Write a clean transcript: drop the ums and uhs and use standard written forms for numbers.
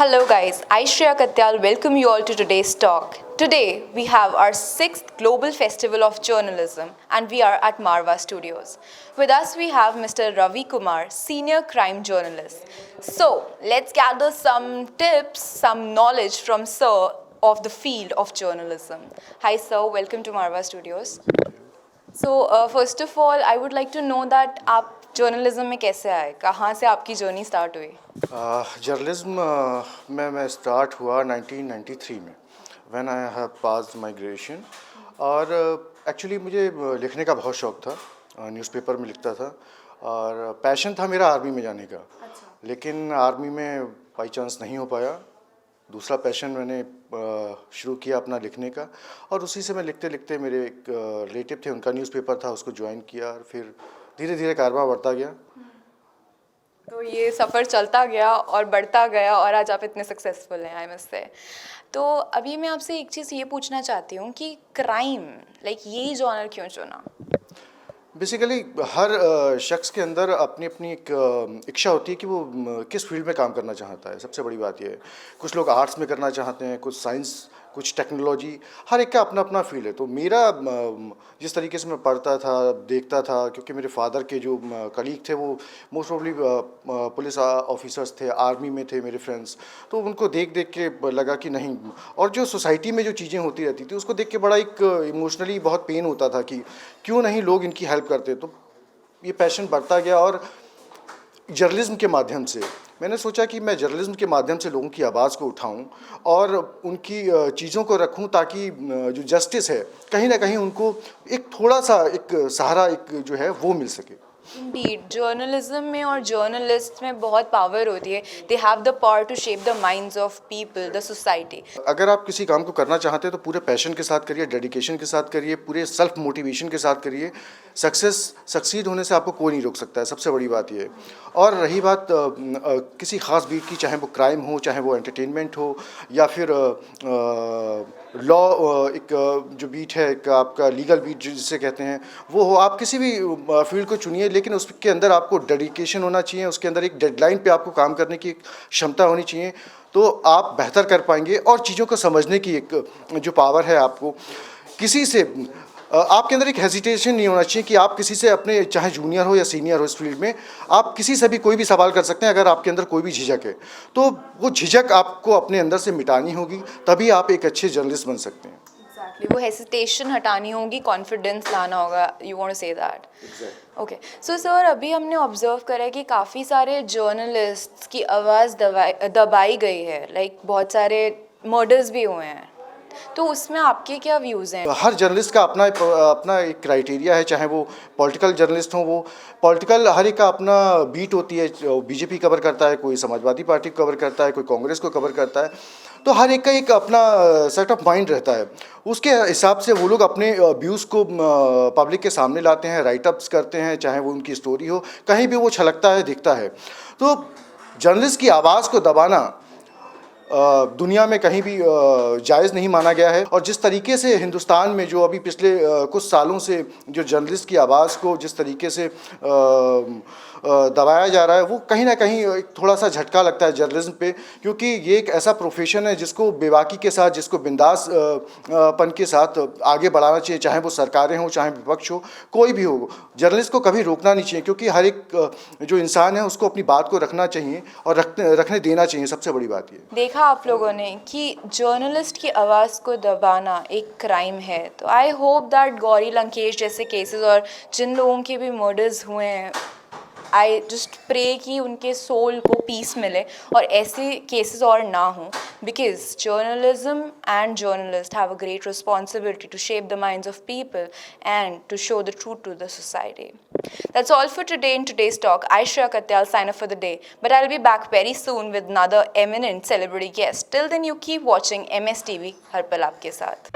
Hello guys, I Shreya Katyal welcome you all to today's talk. Today we have our 6th Global Festival of Journalism and we are at Marva Studios. With us we have Mr. Ravi Kumar, Senior Crime Journalist. So let's gather some tips, some knowledge from Sir of the field of journalism. Hi Sir, welcome to Marva Studios. So first of all, I would like to know that आप journalism में कैसे आए, कहाँ से आपकी journey start हुई? Journalism में मैं स्टार्ट हुआ 1993 में when I have passed my graduation. और एक्चुअली मुझे लिखने का बहुत शौक था, न्यूज़पेपर में लिखता था और पैशन था मेरा आर्मी में जाने का। लेकिन आर्मी में बाई चांस नहीं हो पाया। दूसरा पैशन मैंने शुरू किया अपना लिखने का और उसी से मैं लिखते लिखते मेरे एक रिलेटिव थे, उनका न्यूज़पेपर था, उसको ज्वाइन किया और फिर धीरे धीरे कारवां बढ़ता गया। तो ये सफ़र चलता गया और बढ़ता गया और आज आप इतने सक्सेसफुल हैं, आई मस्ट से। तो अभी मैं आपसे एक चीज़ ये पूछना चाहती हूँ कि क्राइम यही जॉनर क्यों चुना? बेसिकली हर शख्स के अंदर अपनी अपनी एक इच्छा होती है कि वो किस फील्ड में काम करना चाहता है। सबसे बड़ी बात ये है, कुछ लोग आर्ट्स में करना चाहते हैं, कुछ साइंस, कुछ टेक्नोलॉजी, हर एक का अपना अपना फील्ड है। तो मेरा जिस तरीके से मैं पढ़ता था, देखता था, क्योंकि मेरे फादर के जो कलीग थे वो मोस्ट प्रॉब्ली पुलिस ऑफिसर्स थे, आर्मी में थे मेरे फ्रेंड्स, तो उनको देख देख के लगा कि नहीं। और जो सोसाइटी में जो चीज़ें होती रहती थी उसको देख के बड़ा एक इमोशनली बहुत पेन होता था कि क्यों नहीं लोग इनकी हेल्प करते। तो ये पैशन बढ़ता गया और जर्नलिज्म के माध्यम से मैंने सोचा कि मैं जर्नलिज्म के माध्यम से लोगों की आवाज़ को उठाऊं और उनकी चीज़ों को रखूं ताकि जो जस्टिस है कहीं ना कहीं उनको एक थोड़ा सा एक सहारा एक जो है वो मिल सके। इंडीड, जर्नलिज्म में और जर्नलिस्ट में बहुत पावर होती है। They have the power to shape the minds of people, the society. अगर आप किसी काम को करना चाहते हैं तो पूरे पैशन के साथ करिए, डेडिकेशन के साथ करिए, पूरे सेल्फ मोटिवेशन के साथ करिए। सक्सीड होने से आपको कोई नहीं रोक सकता है, सबसे बड़ी बात ये है। और रही बात किसी ख़ास बीट की, चाहे वो क्राइम हो, चाहे वो एंटरटेनमेंट हो या फिर लॉ, एक जो बीट है, एक आपका लीगल बीट जिसे कहते हैं वो हो, आप किसी भी फील्ड को चुनिए, लेकिन उसके अंदर आपको डेडिकेशन होना चाहिए, उसके अंदर एक डेडलाइन पे आपको काम करने की क्षमता होनी चाहिए, तो आप बेहतर कर पाएंगे। और चीज़ों को समझने की एक जो पावर है आपको, किसी से आपके अंदर एक हेजिटेशन नहीं होना चाहिए कि आप किसी से अपने, चाहे जूनियर हो या सीनियर हो इस फील्ड में, आप किसी से भी कोई भी सवाल कर सकते हैं। अगर आपके अंदर कोई भी झिझक है तो वो झिझक आपको अपने अंदर से मिटानी होगी, तभी आप एक अच्छे जर्नलिस्ट बन सकते हैं। Exactly. वो हेसिटेशन हटानी होगी, कॉन्फिडेंस लाना होगा। You want to say that? Okay. So sir, अभी हमने ऑब्जर्व करा है कि काफ़ी सारे जर्नलिस्ट की आवाज़ दबाई गई है, बहुत सारे मर्डर्स भी हुए हैं, तो उसमें आपके क्या व्यूज़ हैं? हर जर्नलिस्ट का अपना एक क्राइटेरिया है, चाहे वो पॉलिटिकल जर्नलिस्ट हो, वो पॉलिटिकल हर एक का अपना बीट होती है। बीजेपी कवर करता है, कोई समाजवादी पार्टी को कवर करता है, कोई कांग्रेस को कवर करता है, तो हर एक का एक अपना सेट ऑफ माइंड रहता है। उसके हिसाब से वो लोग अपने व्यूज़ को पब्लिक के सामने लाते हैं, राइटअप्स करते हैं, चाहे वो उनकी स्टोरी हो, कहीं भी वो छलकता है, दिखता है। तो जर्नलिस्ट की आवाज़ को दबाना दुनिया में कहीं भी जायज़ नहीं माना गया है। और जिस तरीके से हिंदुस्तान में जो अभी पिछले कुछ सालों से जो जर्नलिस्ट की आवाज़ को जिस तरीके से दबाया जा रहा है, वो कहीं ना कहीं एक थोड़ा सा झटका लगता है जर्नलिज्म पे, क्योंकि ये एक ऐसा प्रोफेशन है जिसको बेबाकी के साथ, जिसको बिंदास पन के साथ आगे बढ़ाना चाहिए, चाहे वो सरकारें हों, चाहे विपक्ष हो, कोई भी हो। जर्नलिस्ट को कभी रोकना नहीं चाहिए, क्योंकि हर एक जो इंसान है उसको अपनी बात को रखना चाहिए और रखने देना चाहिए। सबसे बड़ी बात ये देखा आप लोगों ने कि जर्नलिस्ट की आवाज़ को दबाना एक क्राइम है। तो I hope that Gauri Lankesh जैसे केसेस और जिन लोगों के भी मर्डर्स हुए हैं, आई जस्ट प्रे कि उनके सोल को पीस मिले और ऐसे केसेस और ना हों, because journalism and journalist have a great responsibility to shape the minds of people and to show the truth to the society. That's all for today in today's talk. I, Shreya Katyal, sign off for the day, but I'll be back very soon with another eminent celebrity guest. Till then, you keep watching MS TV, हर पल आपके साथ.